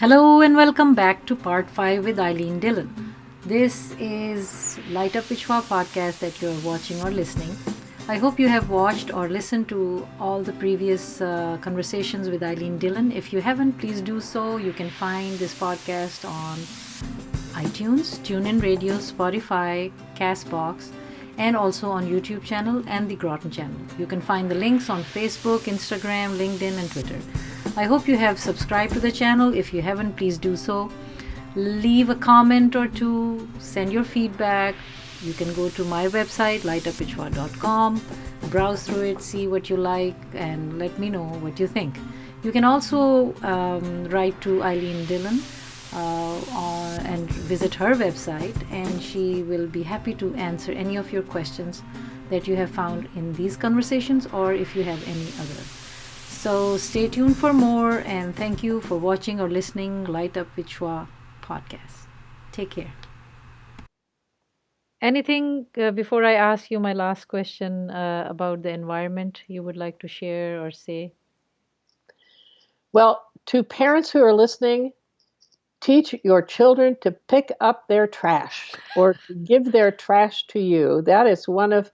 Hello and welcome back to part 5 with Ilene Dillon. This is Light Up Vishwa podcast that you're watching or listening. I hope you have watched or listened to all the previous conversations with Ilene Dillon. If you haven't, please do so. You can find this podcast on iTunes, TuneIn Radio, Spotify, Castbox, and also on YouTube channel and the Groton channel. You can find the links on Facebook, Instagram, LinkedIn, and Twitter. I hope you have subscribed to the channel. If you haven't, please do so. Leave a comment or two, send your feedback. You can go to my website, lightupvichwa.com, browse through it, see what you like, and let me know what you think. You can also write to Ilene Dillon and visit her website, and she will be happy to answer any of your questions that you have found in these conversations, or if you have any other. So stay tuned for more, and thank you for watching or listening Light Up Vichwa podcast. Take care. Anything before I ask you my last question about the environment you would like to share or say? Well, to parents who are listening, teach your children to pick up their trash or to give their trash to you. That is one of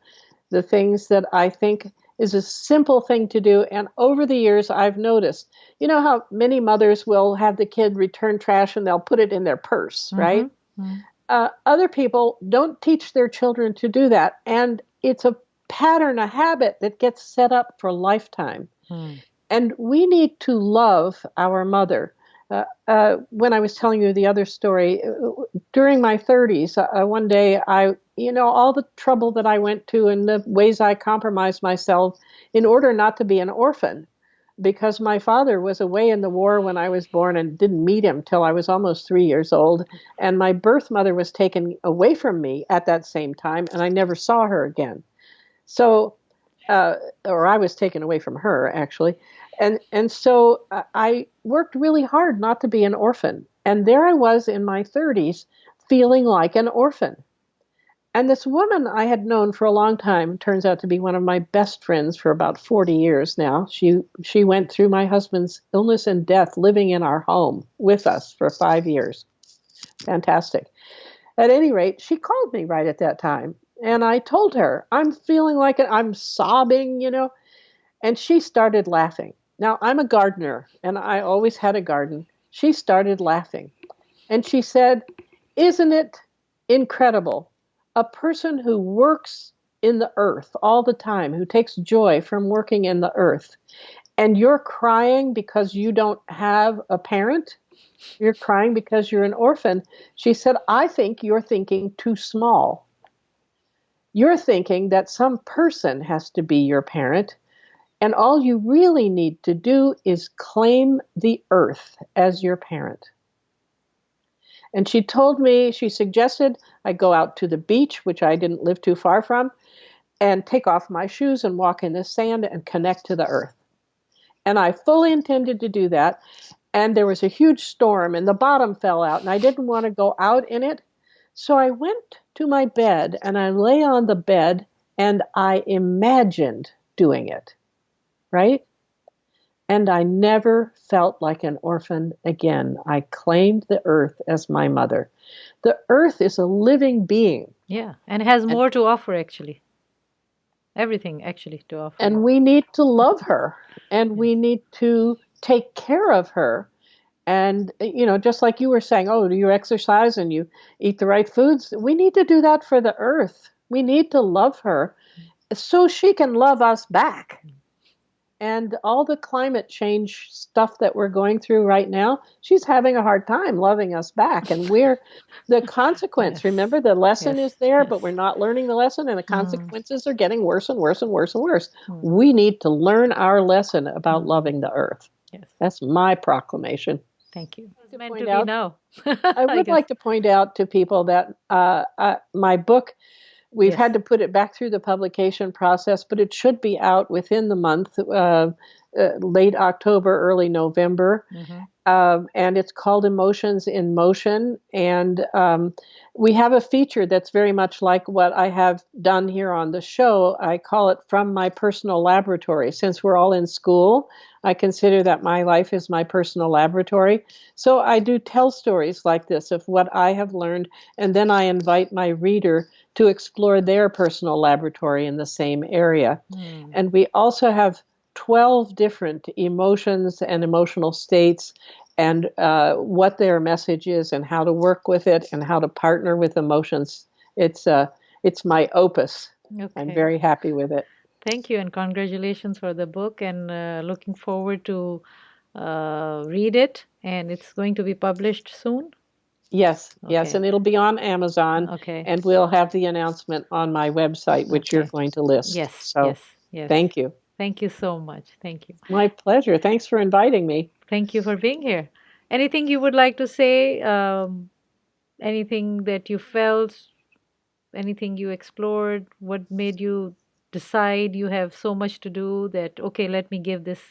the things that I think is a simple thing to do. And over the years, I've noticed, you know how many mothers will have the kid return trash and they'll put it in their purse, right? Mm-hmm. Other people don't teach their children to do that. And it's a pattern, a habit that gets set up for a lifetime. And we need to love our mother. When I was telling you the other story, during my 30s, one day all the trouble that I went to and the ways I compromised myself in order not to be an orphan, because my father was away in the war when I was born and didn't meet him till I was almost 3 years old. And my birth mother was taken away from me at that same time, and I never saw her again. So, or I was taken away from her, actually. And so I worked really hard not to be an orphan. And there I was in my 30s feeling like an orphan. And this woman I had known for a long time turns out to be one of my best friends for about 40 years now. She went through my husband's illness and death living in our home with us for 5 years. Fantastic. At any rate, she called me right at that time. And I told her, I'm feeling like I'm sobbing, and she started laughing. Now, I'm a gardener, and I always had a garden. She started laughing, and she said, isn't it incredible? A person who works in the earth all the time, who takes joy from working in the earth, and you're crying because you don't have a parent? You're crying because you're an orphan. She said, I think you're thinking too small. You're thinking that some person has to be your parent. And all you really need to do is claim the earth as your parent. And she suggested I go out to the beach, which I didn't live too far from, and take off my shoes and walk in the sand and connect to the earth. And I fully intended to do that. And there was a huge storm and the bottom fell out and I didn't want to go out in it. So I went to my bed and I lay on the bed and I imagined doing it. Right? And I never felt like an orphan again. I claimed the earth as my mother. The earth is a living being. Yeah, and it has more to offer, actually. Everything, actually, to offer. And we need to love her. And we need to take care of her. And, just like you were saying, do you exercise and you eat the right foods? We need to do that for the earth. We need to love her so she can love us back. And all the climate change stuff that we're going through right now, she's having a hard time loving us back. And we're the consequence. Yes. Remember, the lesson is there, but we're not learning the lesson. And the consequences are getting worse and worse and worse and worse. We need to learn our lesson about loving the earth. Yes. That's my proclamation. Thank you. It's meant to be now. I would like to point out to people that my book, we've had to put it back through the publication process, but it should be out within the month. late October, early November. Mm-hmm. And it's called Emotions in Motion. And we have a feature that's very much like what I have done here on the show. I call it From My Personal Laboratory. Since we're all in school, I consider that my life is my personal laboratory. So I do tell stories like this of what I have learned, and then I invite my reader to explore their personal laboratory in the same area. Mm. And we also have 12 different emotions and emotional states, and what their message is, and how to work with it, and how to partner with emotions. It's my opus. I'm Okay. very happy with it. Thank you, and congratulations for the book, and looking forward to read it. And it's going to be published soon. Yes, yes, Okay. and it'll be on Amazon, Okay. and we'll have the announcement on my website, which you're Okay. going to list. Yes. So Yes. Yes. thank you. Thank you so much. Thank you. My pleasure. Thanks for inviting me. Thank you for being here. Anything you would like to say? Anything that you felt? Anything you explored? What made you decide you have so much to do that, okay, let me give this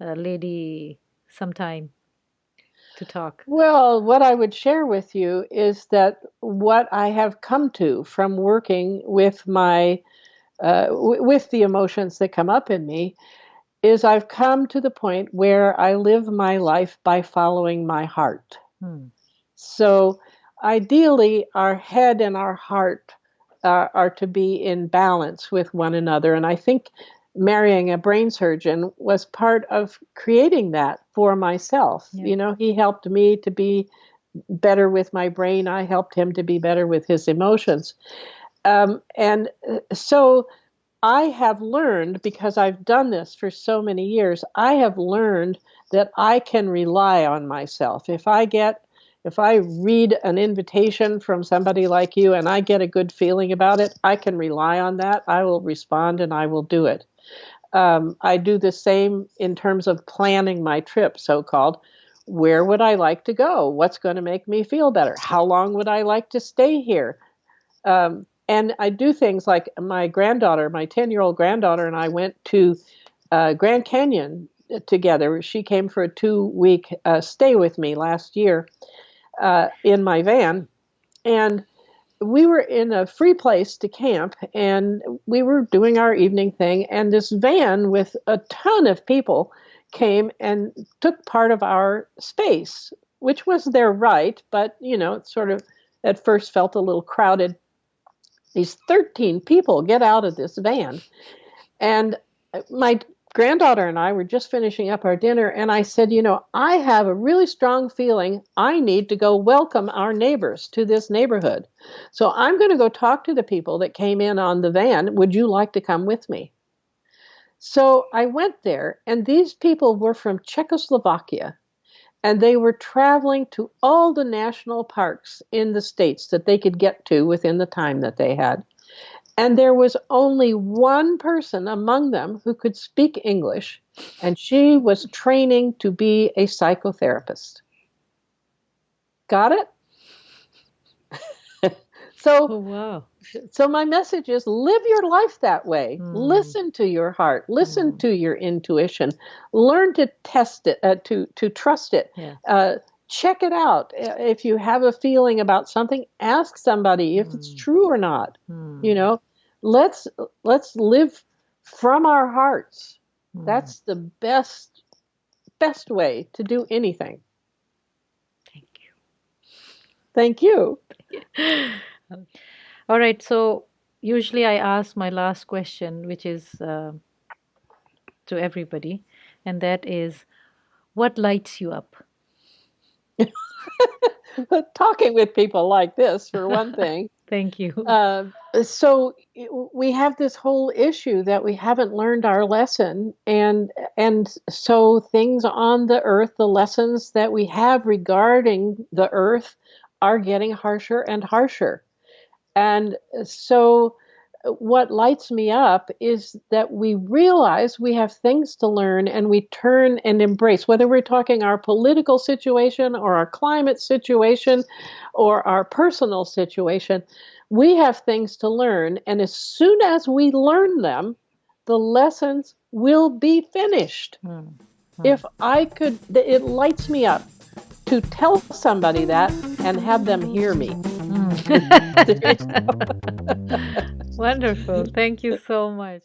lady some time to talk? Well, what I would share with you is that what I have come to from working with with the emotions that come up in me is I've come to the point where I live my life by following my heart. Hmm. So ideally, our head and our heart are to be in balance with one another. And I think marrying a brain surgeon was part of creating that for myself. Yeah. You know, he helped me to be better with my brain. I helped him to be better with his emotions. And so I have learned, because I've done this for so many years, I have learned that I can rely on myself. If I read an invitation from somebody like you and I get a good feeling about it, I can rely on that. I will respond and I will do it. I do the same in terms of planning my trip, so called. Where would I like to go? What's going to make me feel better? How long would I like to stay here? And I do things like my granddaughter, my 10-year-old granddaughter, and I went to Grand Canyon together. She came for a 2-week stay with me last year in my van. And we were in a free place to camp, and we were doing our evening thing. And this van with a ton of people came and took part of our space, which was their right, but, you know, it sort of at first felt a little crowded. These 13 people get out of this van. And my granddaughter and I were just finishing up our dinner, and I said, you know, I have a really strong feeling I need to go welcome our neighbors to this neighborhood. So I'm going to go talk to the people that came in on the van. Would you like to come with me? So I went there, and these people were from Czechoslovakia, and they were traveling to all the national parks in the states that they could get to within the time that they had. And there was only one person among them who could speak English, and she was training to be a psychotherapist. Got it? Oh, so, wow. so my message is live your life that way. Hmm. Listen to your heart. Listen Hmm. to your intuition. Learn to test it, to trust it. Yeah. Check it out. If you have a feeling about something, ask somebody if it's Hmm. true or not. You Hmm. know, let's live from our hearts. Hmm. That's the best way to do anything. Thank Thank you. you. All right. So usually I ask my last question, which is to everybody, and that is, what lights you up? Talking with people like this, for one thing. Thank you. Uh, so we have this whole issue that we haven't learned our lesson, and so things on the earth, the lessons that we have regarding the earth, are getting harsher and harsher. And so what lights me up is that we realize we have things to learn, and we turn and embrace, whether we're talking our political situation or our climate situation or our personal situation, we have things to learn. And as soon as we learn them, the lessons will be finished. If I could, it lights me up to tell somebody that and have them hear me. Wonderful. Thank you so much.